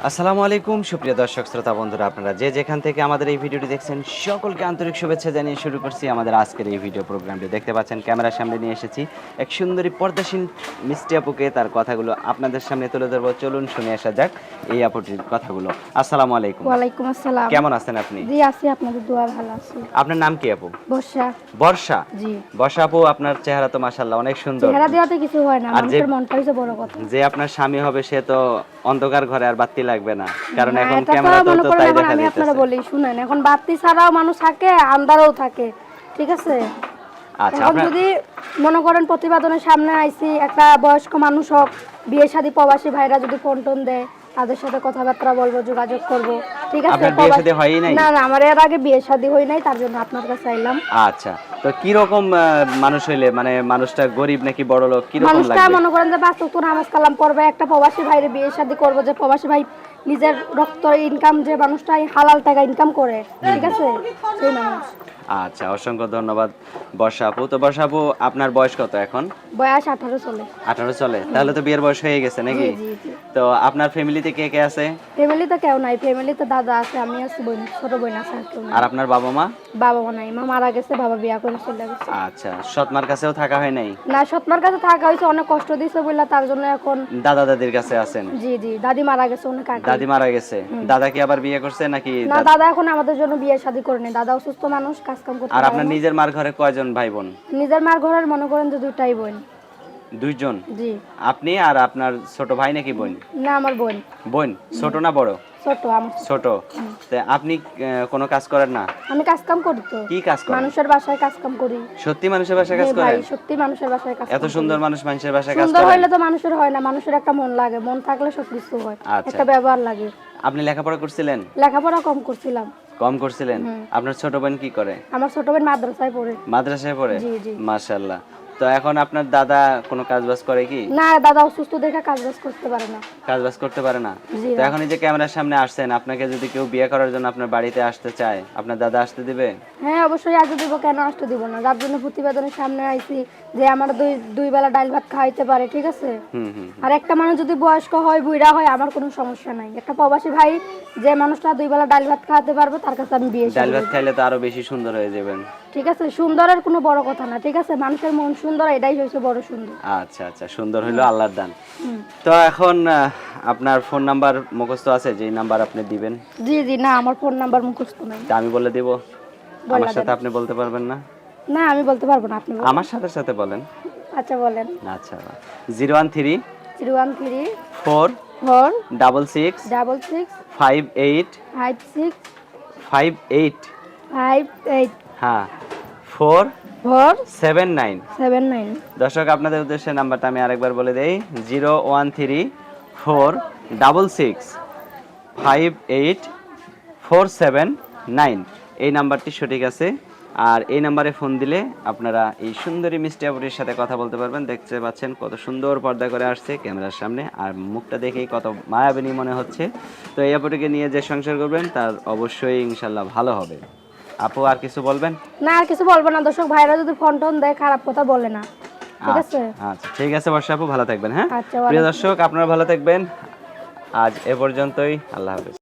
আসসালামু আলাইকুম সুপ্রিয় দর্শক শ্রোতা বন্ধুরা, আপনারা যে যেখান থেকে আমাদের এই ভিডিওটি দেখছেন সকলকে আন্তরিক শুভেচ্ছা জানিয়ে শুরু করছি আমাদের আজকের এই ভিডিও প্রোগ্রামটি। দেখতে পাচ্ছেন ক্যামেরার সামনে নিয়ে এসেছি এক সুন্দরী পর্দাসীন মিষ্টি আপুকে। তার কথাগুলো আপনাদের সামনে তুলে ধরবো, চলুন শুনে আসা যাক এই আপুটির কথাগুলো। আসসালামু আলাইকুম। ওয়ালাইকুম আসসালাম। কেমন আছেন আপনি? জি আছি, আপনাদের দোয়া ভালো আছি। আপনার নাম কি আপু? বর্ষা। বর্ষা। জি। বর্ষা আপু, আপনার চেহারা তো মাশাআল্লাহ অনেক সুন্দর। চেহারা দেওয়াতে কিছু হয় না, আর মানুষের মনটা হচ্ছে বড় কথা। যে আপনার স্বামী হবে সে তো অন্ধকার ঘরে আর বাতি লাগবে না, কারণ না, এখন এটা তো ক্যামেরাতেও মনে তো করেন, তাই এখন দেখা আমি আপনারা যাইতেছে। বলি শুনেন, এখন বাতি ছাড়াও মানুষ থাকে, আন্ধারও থাকে, ঠিক আছে? আচ্ছা, এখন আপনার যদি মনে করেন প্রতিবেদনের সামনে আইছি, একটা বয়স্ক মানুষ হোক, বিয়ে শাদী প্রবাসী ভাইরা যদি ফোন টোন দেয়, তাদের সাথে কথাবার্তা বলবো, যোগাযোগ করব, ঠিক আছে? আপনার বিয়ে শাদী হয়ই নাই? না না, আমার এর আগে বিয়ে শাদী হয় নাই, তার জন্য আপনার কাছে আইলাম। আচ্ছা, তো কি রকম মানুষ হইলে, মানে মানুষটা গরিব নাকি বড়লোক, কি রকম মানুষটা লাগবে? মনে করেন যে 5 ওয়াক্ত নামাজ কালাম পড়বে, একটা প্রবাসী ভাইরে বিয়ে শাদী করবো, যে প্রবাসী ভাই নিজের রক্ত ইনকাম, যে মানুষটা হালাল টাকা ইনকাম করে, ঠিক আছে, সেই মানুষ। আচ্ছা, অসংখ্য ধন্যবাদ বর্ষা আপু। তো বর্ষা আপু, আপনার বয়স কত এখন? বয়স 18 চলে। 18 চলে? তাহলে তো বিয়ের বয়স হয়ে গেছে জি নাকি? জি জি। তো আপনার ফ্যামিলিতে কে কে আছে? ফ্যামিলিতে কেউ নাই, ফ্যামিলিতে দাদা আছে, আমি আছি, বোন, ছোট বোন আছে, আর কেউ নাই। আর আপনার বাবা মা? বাবা মা নাই, মা মারা গেছে, বাবা বিয়া করে চলে গেছে। আচ্ছা, সৎমার কাছেও থাকা হয় নাই? না, সৎমার কাছে থাকা হয়েছে, অনেক কষ্ট দিয়েছে বলে, তার জন্য এখন। দাদা দাদির কাছে আছেন? জি জি, দাদি মারা গেছে অনেক আগে। দাদি মারা গেছে? দাদা কি আবার বিয়ে করছে নাকি? না, দাদা এখন আমাদের জন্য বিয়ে শাদী করেনি, দাদা অসুস্থ মানুষ, কাজ কাম করতে আর পারে আপনার না। নিজের মার ঘরে কয়জন ভাই বোন? নিজের মার ঘরের মনে করেন যে দুইটাই বোন। দুইজন? জি। আপনি আর আপনার ছোট ভাই নাকি বোন? না, আমার বোন। বোন ছোট না বড়? ছোট, আমার ছোট। তা আপনি কোনো কাজ করেন না? আমি কাজ কাম করি তো। কি কাজ করেন? মানুষের বাসায় কাজ কাম করি। সত্যি মানুষের বাসায় কাজ হ্যাঁ ভাই, করেন? সত্যি মানুষের বাসায় কাজ এত কাম সুন্দর করি। মানুষ মানুষের বাসায় কাজ সুন্দর করেন? হইলে তো মানুষের হয় না, মানুষের একটা মন লাগে, মন থাকলে সবকিছু হয়। আচ্ছা। একটা ব্যবহার লাগে। আপনি লেখাপড়া করছিলেন? লেখাপড়া কম করছিলাম। কম করছিলেন? আপনার ছোট বোন কি করে? আমার ছোট বোন মাদ্রাসায় পড়ে। মাদ্রাসায় পড়ে? জি জি। মাশাআল্লাহ। তো এখন আপনার দাদা কোনো কাজবাজ করে কি? না, দাদা অসুস্থ দেখে কাজ বাজ করতে পারে না। কাজবাজ করতে পারে না? জি তো না। এখন এই যে ক্যামেরার সামনে আসছেন, আপনাকে যদি কেউ বিয়ে করার জন্য আপনার বাড়িতে আসতে চায়, আপনার দাদা আসতে দিবে? হ্যাঁ, অবশ্যই আসতে দিব, কেন আসতে দিব না? যার জন্য প্রতিবেদনের সামনে আইছি, যে আমার দুই বেলা ডাল ভাত খাইতে পারে, ঠিক আছে? হুম হুম। আর একটা মানুষ যদি বয়স্ক হয়, বুড়া হয়, আমার কোনো সমস্যা নাই। একটা প্রবাসী ভাই যে মানুষটা দুই বেলা ডাল ভাত খাওয়াতে পারবে, তার কাছে আমি বিয়ে ডাল শাদী ভাত করব। খাইলে তো আরো বেশি সুন্দর হয়ে যাবেন। ঠিক আছে, সুন্দরের কোনো বড় কথা না, ঠিক আছে? মানুষের মন সুন্দর, এটাই হচ্ছে বড় সুন্দর। আচ্ছা আচ্ছা, সুন্দর হইলো আল্লাহর দান। হুম। তো এখন আপনার ফোন নাম্বার মুখস্থ আছে, যেই নাম্বার আপনি দিবেন? জি জি, না, আমার ফোন নাম্বার মুখস্থ নাই। তা আমি বলে দিব? আমার সাথে আপনি বলতে পারবেন না? না, আমি বলতে পারবো না, আপনি বলেন। আমার সাথে সাথে বলেন। আচ্ছা, বলেন। আচ্ছা, 013 013 4 4 66 66 58 56 58 58 হ্যাঁ 4 4 79। 79। দর্শক, আপনাদের উদ্দেশ্যে নাম্বারটা আমি আরেকবার বলে দেই, 013 4 66 58 479। এই নাম্বারটি সঠিক আছে। আর এই নাম্বারে ফোন দিলে আপনারা এই সুন্দরী মিষ্টি আপুটির সাথে কথা বলতে পারবেন। দেখতে পাচ্ছেন কত সুন্দর পর্দা করে আসছে ক্যামেরার সামনে, আর মুখটা দেখেই কত মায়াবিনী মনে হচ্ছে। তো এই আপুটিকে নিয়ে যে সংসার করবেন তার অবশ্যই ইনশাল্লাহ ভালো হবে। আপু, আর কিছু বলবেন? না, আর কিছু বলবো না। দর্শক ভাইরা যদি ফোন টোন দেয়, খারাপ কথা বলে না, ঠিক আছে? আচ্ছা, ঠিক আছে বর্ষা আপু, ভালো থাকবেন। হ্যাঁ আচ্ছা, প্রিয় দর্শক, আপনারা ভালো থাকবেন। আজ এ পর্যন্তই, আল্লাহ হাফেজ।